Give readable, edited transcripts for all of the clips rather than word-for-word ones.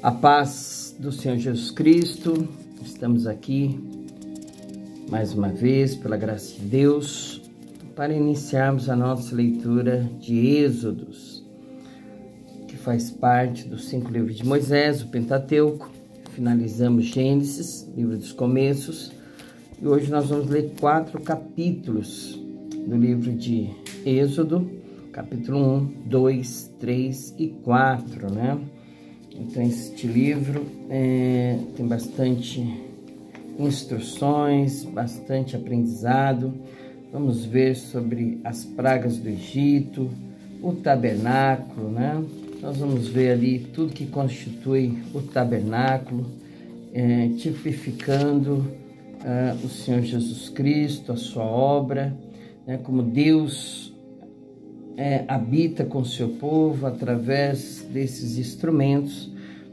A paz do Senhor Jesus Cristo, estamos aqui mais uma vez, pela graça de Deus, para iniciarmos a nossa leitura de Êxodos, que faz parte dos 5 livros de Moisés, o Pentateuco. Finalizamos Gênesis, livro dos começos, e hoje nós vamos ler 4 capítulos do livro de Êxodo, capítulo 1, 2, 3 e 4, né? Então, este livro tem bastante instruções, bastante aprendizado. Vamos ver sobre as pragas do Egito, o tabernáculo, né? Nós vamos ver ali tudo que constitui o tabernáculo, tipificando o Senhor Jesus Cristo, a sua obra, né? Como Deus habita com o seu povo através desses instrumentos.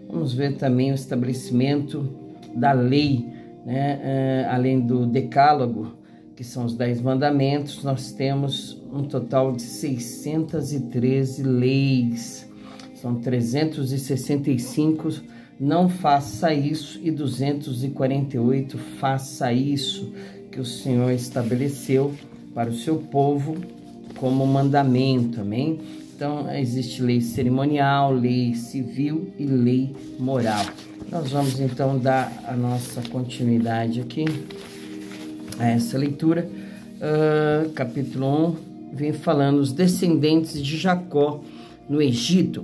Vamos ver também o estabelecimento da lei, né? Além do decálogo, que são os 10 mandamentos, nós temos um total de 613 leis. São 365, não faça isso, e 248, faça isso, que o Senhor estabeleceu para o seu povo como mandamento, amém? Então, existe lei cerimonial, lei civil e lei moral. Nós vamos, então, dar a nossa continuidade aqui a essa leitura. Capítulo 1, vem falando os descendentes de Jacó no Egito.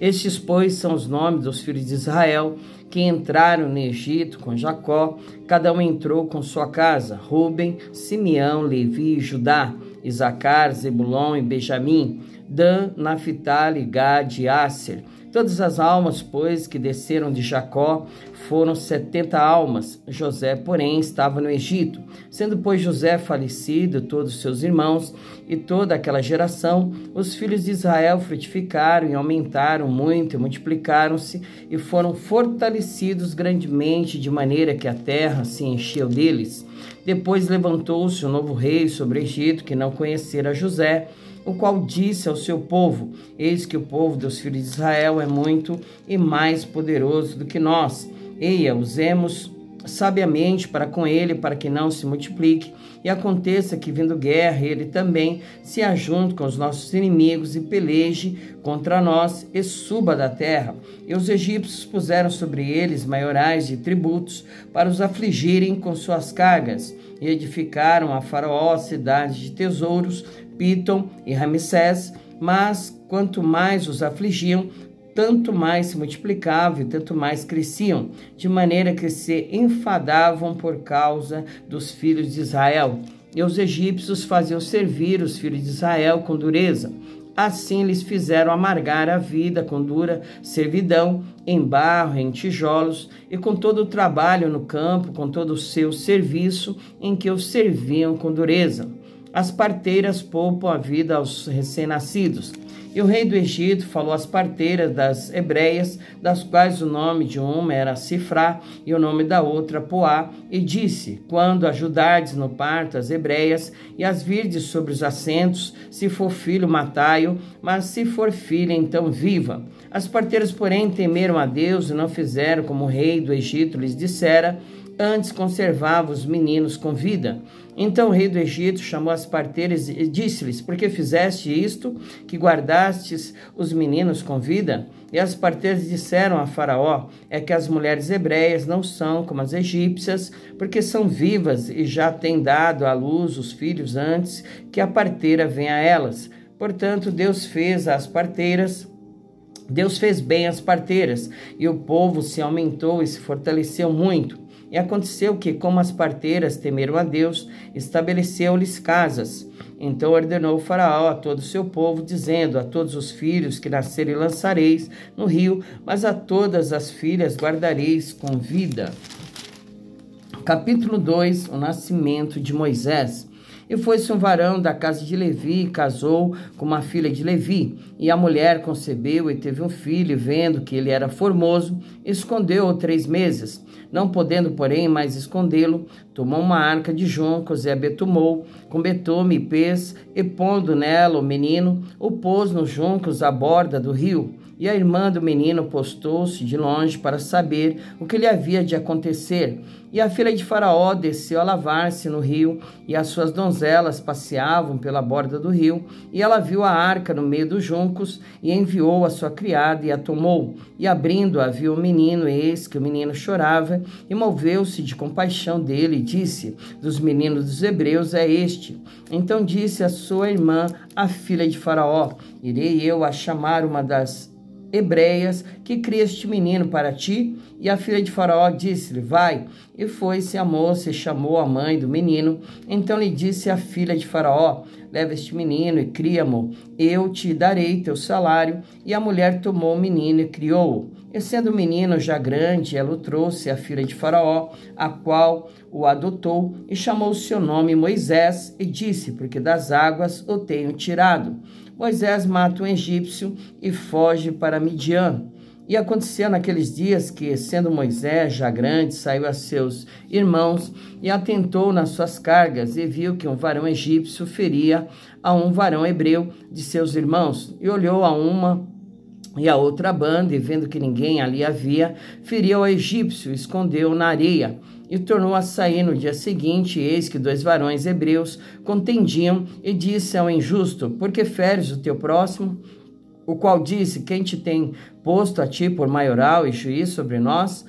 Estes, pois, são os nomes dos filhos de Israel que entraram no Egito com Jacó. Cada um entrou com sua casa: Rúben, Simeão, Levi e Judá, Isacar, Zebulon e Benjamim, Dan, Naphtali, Gad e Asser. Todas as almas, pois, que desceram de Jacó foram 70 almas. José, porém, estava no Egito. Sendo, pois, José falecido, todos os seus irmãos e toda aquela geração, os filhos de Israel frutificaram e aumentaram muito e multiplicaram-se e foram fortalecidos grandemente, de maneira que a terra se encheu deles. Depois levantou-se um novo rei sobre o Egito, que não conhecera José, o qual disse ao seu povo: eis que o povo dos filhos de Israel é muito e mais poderoso do que nós. Eia, usemos sabiamente para com ele, para que não se multiplique, e aconteça que, vindo guerra, ele também se ajunte com os nossos inimigos e peleje contra nós e suba da terra. E os egípcios puseram sobre eles maiorais de tributos para os afligirem com suas cargas, e edificaram a Faraó cidades de tesouros, Pitom e Ramsés, mas quanto mais os afligiam, tanto mais se multiplicavam e tanto mais cresciam, de maneira que se enfadavam por causa dos filhos de Israel. E os egípcios faziam servir os filhos de Israel com dureza. Assim lhes fizeram amargar a vida com dura servidão, em barro, em tijolos, e com todo o trabalho no campo, com todo o seu serviço, em que os serviam com dureza. As parteiras poupam a vida aos recém-nascidos. E o rei do Egito falou às parteiras das hebreias, das quais o nome de uma era Sifrá e o nome da outra Poá, e disse: quando ajudardes no parto as hebreias e as virdes sobre os assentos, se for filho, matai-o, mas se for filha, então viva. As parteiras, porém, temeram a Deus e não fizeram como o rei do Egito lhes dissera, antes conservava os meninos com vida. Então o rei do Egito chamou as parteiras e disse-lhes: por que fizeste isto, que guardastes os meninos com vida? E as parteiras disseram a Faraó: é que as mulheres hebreias não são como as egípcias, porque são vivas e já têm dado à luz os filhos antes que a parteira venha a elas. Portanto, Deus fez bem às parteiras, e o povo se aumentou e se fortaleceu muito. E aconteceu que, como as parteiras temeram a Deus, estabeleceu-lhes casas. Então ordenou o Faraó a todo o seu povo, dizendo: a todos os filhos que nascerem lançareis no rio, mas a todas as filhas guardareis com vida. Capítulo 2, o nascimento de Moisés. E foi-se um varão da casa de Levi, e casou com uma filha de Levi. E a mulher concebeu e teve um filho, e vendo que ele era formoso, escondeu-o 3 meses. Não podendo, porém, mais escondê-lo, tomou uma arca de juncos e a betumou, com betume e pês, e pondo nela o menino, o pôs nos juncos à borda do rio. E a irmã do menino postou-se de longe para saber o que lhe havia de acontecer. E a filha de Faraó desceu a lavar-se no rio, e as suas donzelas passeavam pela borda do rio. E ela viu a arca no meio dos juncos, e enviou a sua criada e a tomou. E abrindo-a, viu o menino, eis que o menino chorava, e moveu-se de compaixão dele, e disse: dos meninos dos hebreus é este. Então disse a sua irmã, a filha de Faraó: irei eu a chamar uma das hebreias que cria este menino para ti? E a filha de Faraó disse-lhe: vai. E foi-se a moça e chamou a mãe do menino. Então lhe disse a filha de Faraó: leva este menino e cria-mo, eu te darei teu salário. E a mulher tomou o menino e criou-o. E sendo o menino já grande, ela o trouxe à filha de Faraó, a qual o adotou, e chamou o seu nome Moisés, e disse: porque das águas o tenho tirado. Moisés mata um egípcio e foge para Midian. E aconteceu naqueles dias que, sendo Moisés já grande, saiu a seus irmãos e atentou nas suas cargas, e viu que um varão egípcio feria a um varão hebreu de seus irmãos. E olhou a uma e a outra banda, e vendo que ninguém ali havia, feriu ao egípcio, escondeu-o na areia. E tornou a sair no dia seguinte, e eis que 2 varões hebreus contendiam, e disse ao injusto: por que feres o teu próximo? O qual disse: quem te tem posto a ti por maioral e juiz sobre nós?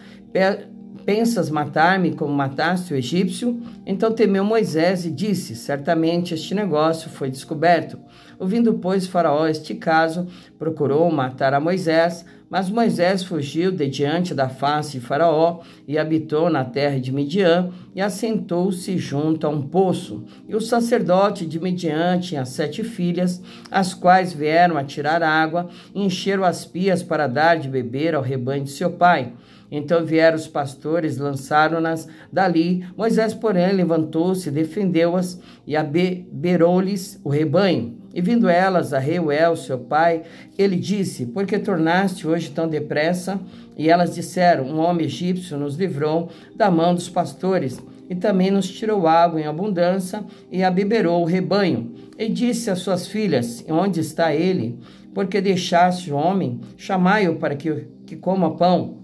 Pensas matar-me como mataste o egípcio? Então temeu Moisés e disse: certamente este negócio foi descoberto. Ouvindo, pois, Faraó este caso, procurou matar a Moisés, mas Moisés fugiu de diante da face de Faraó e habitou na terra de Midian e assentou-se junto a um poço. E o sacerdote de Midian tinha 7 filhas, as quais vieram a tirar água e encheram as pias para dar de beber ao rebanho de seu pai. Então vieram os pastores, lançaram-nas dali. Moisés, porém, levantou-se, defendeu-as e abeberou-lhes o rebanho. E vindo elas a Reuel, seu pai, ele disse: por que tornaste hoje tão depressa? E elas disseram: um homem egípcio nos livrou da mão dos pastores, e também nos tirou água em abundância, e abeberou o rebanho. E disse às suas filhas: onde está ele? Porque deixaste o homem? Chamai-o para que coma pão.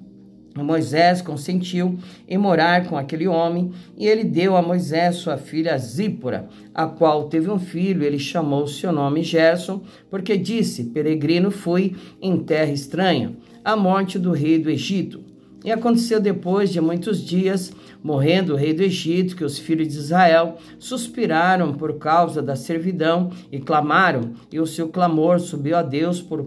Moisés consentiu em morar com aquele homem, e ele deu a Moisés sua filha Zípora, a qual teve um filho. Ele chamou seu nome Gerson, porque disse: peregrino fui em terra estranha. A morte do rei do Egito. E aconteceu depois de muitos dias, morrendo o rei do Egito, que os filhos de Israel suspiraram por causa da servidão e clamaram, e o seu clamor subiu a Deus por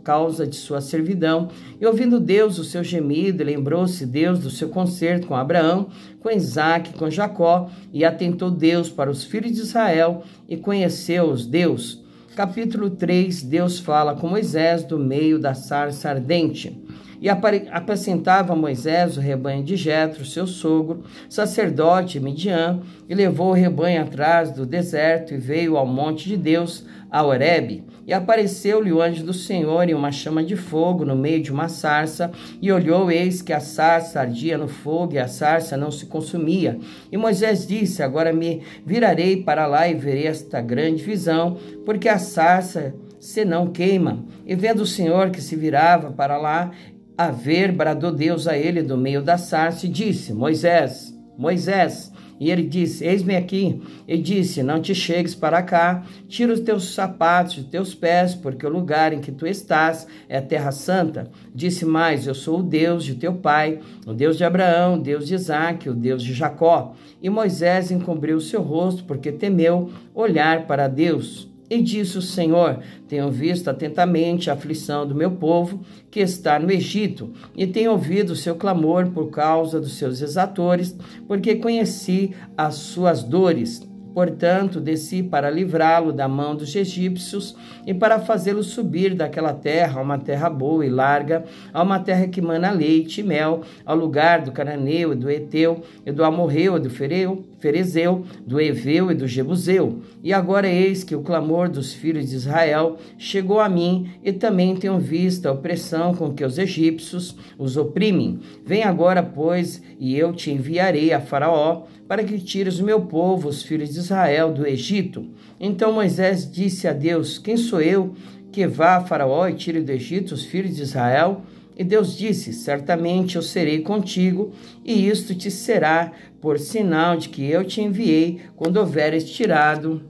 causa de sua servidão. E ouvindo Deus o seu gemido, lembrou-se Deus do seu concerto com Abraão, com Isaque, com Jacó, e atentou Deus para os filhos de Israel, e conheceu-os Deus. Capítulo 3, Deus fala com Moisés do meio da sarça ardente. E apacentava Moisés o rebanho de Jetro, seu sogro, sacerdote Midian, e levou o rebanho atrás do deserto, e veio ao monte de Deus, a Horebe. E apareceu-lhe o anjo do Senhor em uma chama de fogo no meio de uma sarça, e olhou, eis que a sarça ardia no fogo, e a sarça não se consumia. E Moisés disse: agora me virarei para lá e verei esta grande visão, porque a sarça se não queima. E vendo o Senhor que se virava para lá a ver, bradou Deus a ele do meio da sarça e disse: Moisés, Moisés. E ele disse: eis-me aqui. E disse: não te chegues para cá, tira os teus sapatos de teus pés, porque o lugar em que tu estás é a terra santa. Disse mais: eu sou o Deus de teu pai, o Deus de Abraão, o Deus de Isaque, o Deus de Jacó. E Moisés encobriu o seu rosto, porque temeu olhar para Deus. E disse o Senhor: tenho visto atentamente a aflição do meu povo que está no Egito, e tenho ouvido o seu clamor por causa dos seus exatores, porque conheci as suas dores. Portanto, desci para livrá-lo da mão dos egípcios e para fazê-lo subir daquela terra a uma terra boa e larga, a uma terra que mana leite e mel, ao lugar do cananeu e do eteu, e do amorreu e do ferezeu, do eveu e do jebuseu. E agora eis que o clamor dos filhos de Israel chegou a mim, e também tenho visto a opressão com que os egípcios os oprimem. Vem agora, pois, e eu te enviarei a Faraó, para que tires o meu povo, os filhos de Israel, do Egito. Então Moisés disse a Deus: quem sou eu que vá a Faraó e tire do Egito os filhos de Israel? E Deus disse: certamente eu serei contigo, e isto te será por sinal de que eu te enviei quando houveres tirado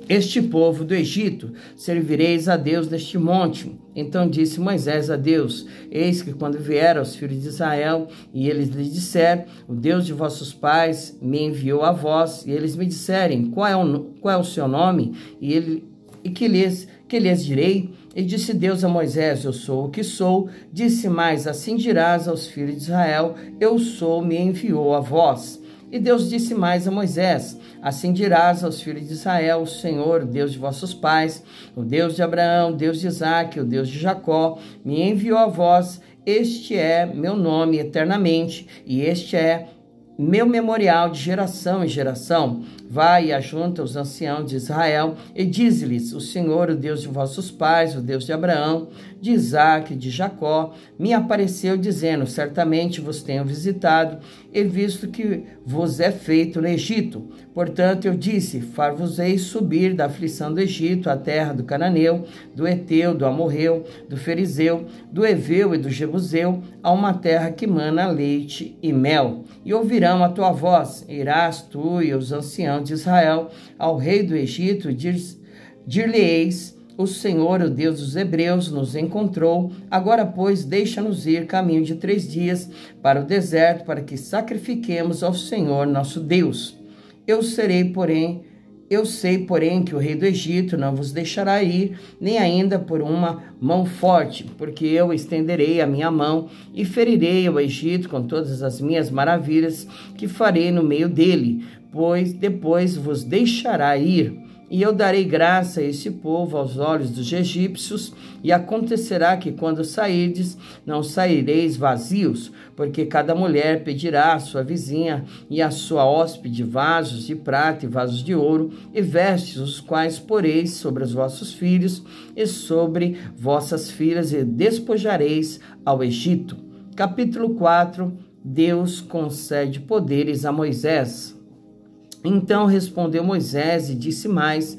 este povo do Egito. Servireis a Deus neste monte. Então disse Moisés a Deus: eis que quando vieram os filhos de Israel, e eles lhes disseram: o Deus de vossos pais me enviou a vós, e eles me disserem: qual é o seu nome? E que lhes direi? E disse Deus a Moisés: eu sou o que sou. Disse mais: assim dirás aos filhos de Israel: eu sou, me enviou a vós. E Deus disse mais a Moisés: assim dirás aos filhos de Israel: o Senhor, o Deus de vossos pais, o Deus de Abraão, o Deus de Isaque, o Deus de Jacó, me enviou a vós. Este é meu nome eternamente, e este é meu memorial de geração em geração. Vai e ajunta os anciãos de Israel e diz-lhes: o Senhor, o Deus de vossos pais, o Deus de Abraão, de Isaque, de Jacó, me apareceu dizendo: certamente vos tenho visitado e visto que vos é feito no Egito. Portanto eu disse: far-vos-ei subir da aflição do Egito, à terra do Cananeu, do Eteu, do Amorreu, do Ferizeu, do Eveu e do Jebuseu, a uma terra que mana leite e mel. E ouvirão a tua voz, irás tu e os anciãos de Israel ao rei do Egito, dir-lhe-eis: o Senhor, o Deus dos hebreus, nos encontrou. Agora, pois, deixa-nos ir caminho de 3 dias para o deserto, para que sacrifiquemos ao Senhor nosso Deus. Eu sei, porém, que o rei do Egito não vos deixará ir, nem ainda por uma mão forte, porque eu estenderei a minha mão e ferirei o Egito com todas as minhas maravilhas que farei no meio dele, pois depois vos deixará ir. E eu darei graça a esse povo aos olhos dos egípcios, e acontecerá que quando sairdes, não saireis vazios, porque cada mulher pedirá à sua vizinha e à sua hóspede vasos de prata e vasos de ouro, e vestes, os quais poreis sobre os vossos filhos e sobre vossas filhas, e despojareis ao Egito. Capítulo 4. Deus concede poderes a Moisés. Então respondeu Moisés e disse mais: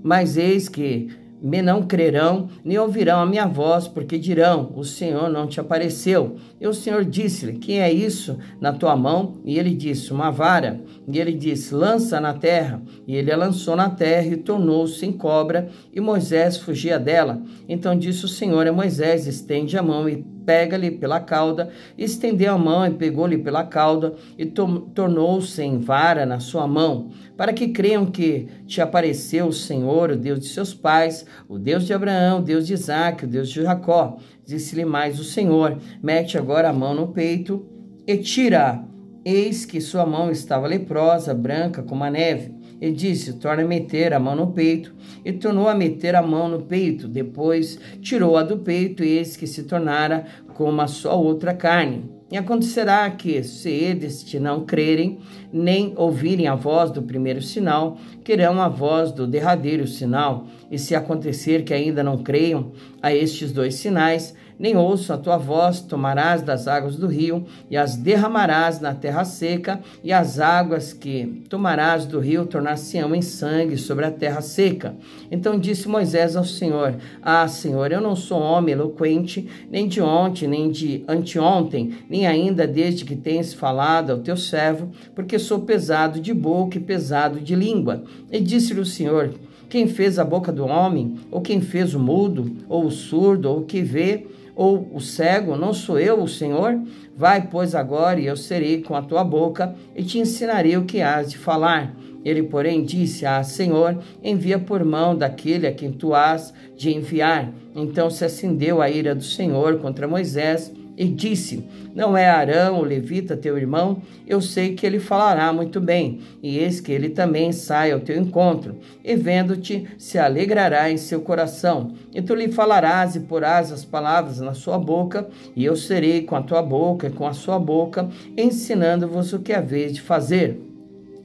mas eis que me não crerão, nem ouvirão a minha voz, porque dirão: o Senhor não te apareceu. E o Senhor disse-lhe: que é isso na tua mão? E ele disse: uma vara. E ele disse: lança na terra. E ele a lançou na terra e tornou-se em cobra, e Moisés fugia dela. Então disse o Senhor a Moisés: estende a mão e pega-lhe pela cauda. Estendeu a mão e pegou-lhe pela cauda, e tornou-se em vara na sua mão, para que creiam que te apareceu o Senhor, o Deus de seus pais, o Deus de Abraão, o Deus de Isaque, o Deus de Jacó. Disse-lhe mais o Senhor: mete agora a mão no peito e tira. Eis que sua mão estava leprosa, branca como a neve. E disse: torna a meter a mão no peito. E tornou a meter a mão no peito. Depois tirou-a do peito, e eis que se tornara como a sua outra carne. E acontecerá que, se eles te não crerem, nem ouvirem a voz do primeiro sinal, querão a voz do derradeiro sinal. E se acontecer que ainda não creiam a estes 2 sinais, nem ouçam a tua voz, tomarás das águas do rio, e as derramarás na terra seca, e as águas que tomarás do rio tornar-se-ão em sangue sobre a terra seca. Então disse Moisés ao Senhor: ah, Senhor, eu não sou homem eloquente, nem de ontem, nem de anteontem, nem ainda desde que tens falado ao teu servo, porque sou pesado de boca e pesado de língua. E disse-lhe o Senhor: quem fez a boca do homem? Ou quem fez o mudo, ou o surdo, ou o que vê, ou o cego? Não sou eu, o Senhor? Vai, pois, agora, e eu serei com a tua boca, e te ensinarei o que hás de falar. Ele, porém, disse: ah, Senhor, envia por mão daquele a quem tu hás de enviar. Então se acendeu a ira do Senhor contra Moisés, e disse: não é Arão, o levita, teu irmão? Eu sei que ele falará muito bem, e eis que ele também sai ao teu encontro, e vendo-te se alegrará em seu coração. E tu lhe falarás e porás as palavras na sua boca, e eu serei com a tua boca e com a sua boca, ensinando-vos o que haveis de fazer.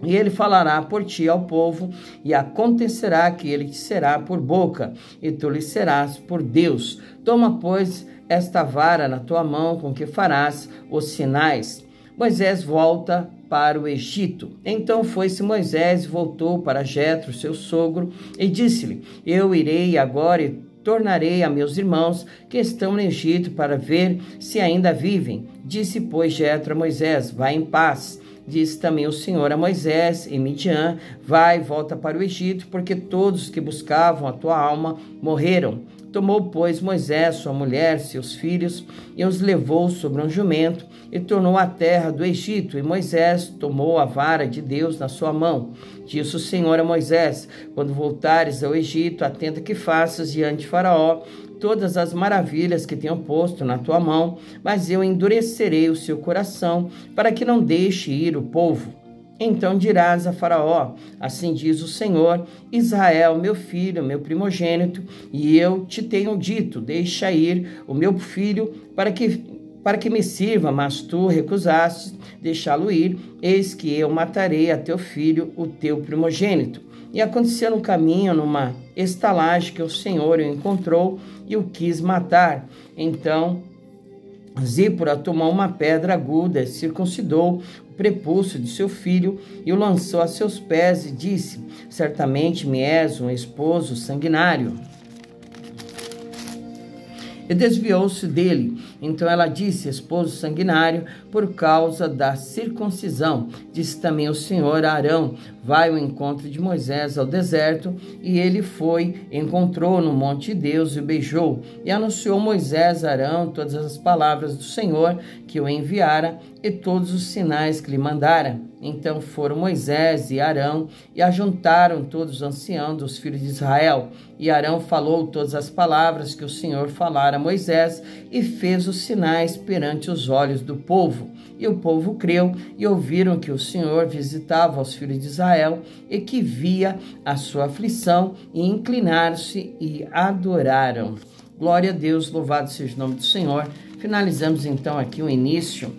E ele falará por ti ao povo, e acontecerá que ele te será por boca, e tu lhe serás por Deus. Toma, pois, esta vara na tua mão, com que farás os sinais. Moisés volta para o Egito. Então foi-se Moisés e voltou para Jetro, seu sogro, e disse-lhe: Eu irei agora e tornarei a meus irmãos que estão no Egito para ver se ainda vivem. Disse, pois, Jetro a Moisés: Vai em paz. Disse também o Senhor a Moisés em Midian: Vai e volta para o Egito, porque todos que buscavam a tua alma morreram. Tomou, pois, Moisés sua mulher, seus filhos, e os levou sobre um jumento, e tornou à terra do Egito. E Moisés tomou a vara de Deus na sua mão. Disse o Senhor a Moisés: Quando voltares ao Egito, atenta que faças diante de Faraó todas as maravilhas que tenho posto na tua mão, mas eu endurecerei o seu coração, para que não deixe ir o povo. Então dirás a Faraó: Assim diz o Senhor, Israel, meu filho, meu primogênito, e eu te tenho dito: Deixa ir o meu filho para que me sirva, mas tu recusaste deixá-lo ir. Eis que eu matarei a teu filho, o teu primogênito. E aconteceu no caminho, numa estalagem, que o Senhor o encontrou e o quis matar. Então Zípora tomou uma pedra aguda, circuncidou o prepúcio de seu filho e o lançou a seus pés e disse: Certamente me és um esposo sanguinário. E desviou-se dele. Então ela disse: Esposo sanguinário, por causa da circuncisão. Disse também o Senhor a Arão: Vai ao encontro de Moisés ao deserto. E ele foi, encontrou no monte de Deus e o beijou. E anunciou Moisés a Arão todas as palavras do Senhor que o enviara e todos os sinais que lhe mandara. Então foram Moisés e Arão e ajuntaram todos os anciãos dos filhos de Israel. E Arão falou todas as palavras que o Senhor falara a Moisés e fez os sinais perante os olhos do povo. E o povo creu e ouviram que o Senhor visitava os filhos de Israel e que via a sua aflição, e inclinaram-se e adoraram. Glória a Deus, louvado seja o nome do Senhor. Finalizamos então aqui o início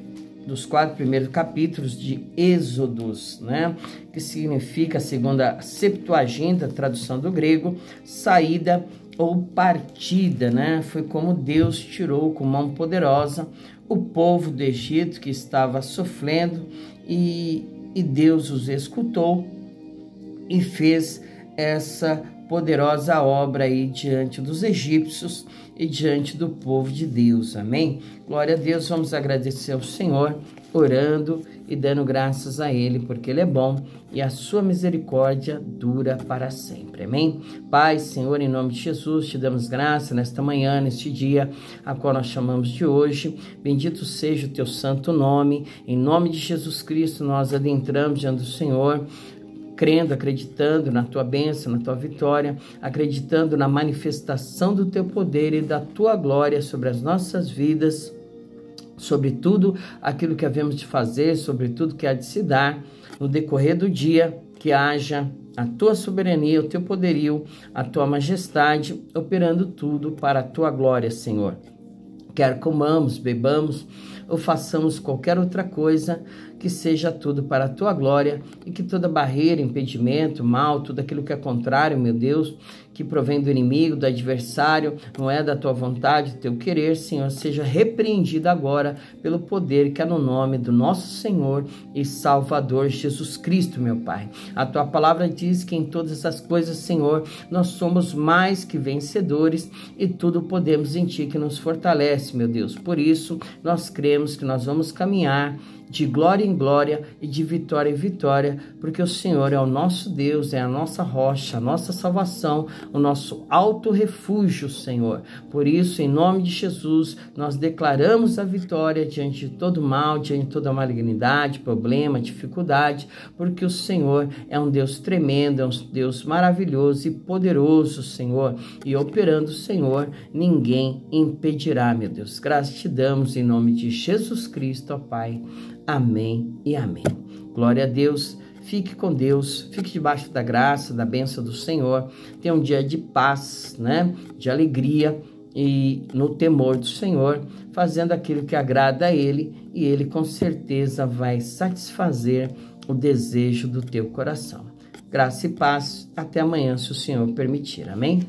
dos 4 primeiros capítulos de Êxodos, né? Que significa, segundo a Septuaginta, tradução do grego, saída ou partida, né? Foi como Deus tirou com mão poderosa o povo do Egito que estava sofrendo, e Deus os escutou e fez essa poderosa obra aí diante dos egípcios e diante do povo de Deus, amém? Glória a Deus, vamos agradecer ao Senhor, orando e dando graças a Ele, porque Ele é bom e a sua misericórdia dura para sempre, amém? Pai, Senhor, em nome de Jesus, te damos graça nesta manhã, neste dia, a qual nós chamamos de hoje. Bendito seja o teu santo nome. Em nome de Jesus Cristo, nós adentramos diante do Senhor, crendo, acreditando na tua bênção, na tua vitória, acreditando na manifestação do teu poder e da tua glória sobre as nossas vidas, sobre tudo aquilo que havemos de fazer, sobre tudo que há de se dar no decorrer do dia, que haja a tua soberania, o teu poderio, a tua majestade, operando tudo para a tua glória, Senhor. Quer comamos, bebamos ou façamos qualquer outra coisa, que seja tudo para a tua glória, e que toda barreira, impedimento, mal, tudo aquilo que é contrário, meu Deus, que provém do inimigo, do adversário, não é da tua vontade, do teu querer, Senhor, seja repreendido agora pelo poder que há no nome do nosso Senhor e Salvador Jesus Cristo, meu Pai. A tua palavra diz que em todas essas coisas, Senhor, nós somos mais que vencedores, e tudo podemos em ti que nos fortalece, meu Deus. Por isso, nós cremos que nós vamos caminhar de glória em glória e de vitória em vitória, porque o Senhor é o nosso Deus, é a nossa rocha, a nossa salvação, o nosso alto refúgio, Senhor. Por isso, em nome de Jesus, nós declaramos a vitória diante de todo mal, diante de toda malignidade, problema, dificuldade, porque o Senhor é um Deus tremendo, é um Deus maravilhoso e poderoso, Senhor, e operando, Senhor, ninguém impedirá, meu Deus. Graças te damos em nome de Jesus Cristo, ó Pai. Amém e amém. Glória a Deus. Fique com Deus, fique debaixo da graça, da bênção do Senhor. Tenha um dia de paz, né? De alegria e no temor do Senhor, fazendo aquilo que agrada a Ele, e Ele com certeza vai satisfazer o desejo do teu coração. Graça e paz. Até amanhã, se o Senhor permitir. Amém?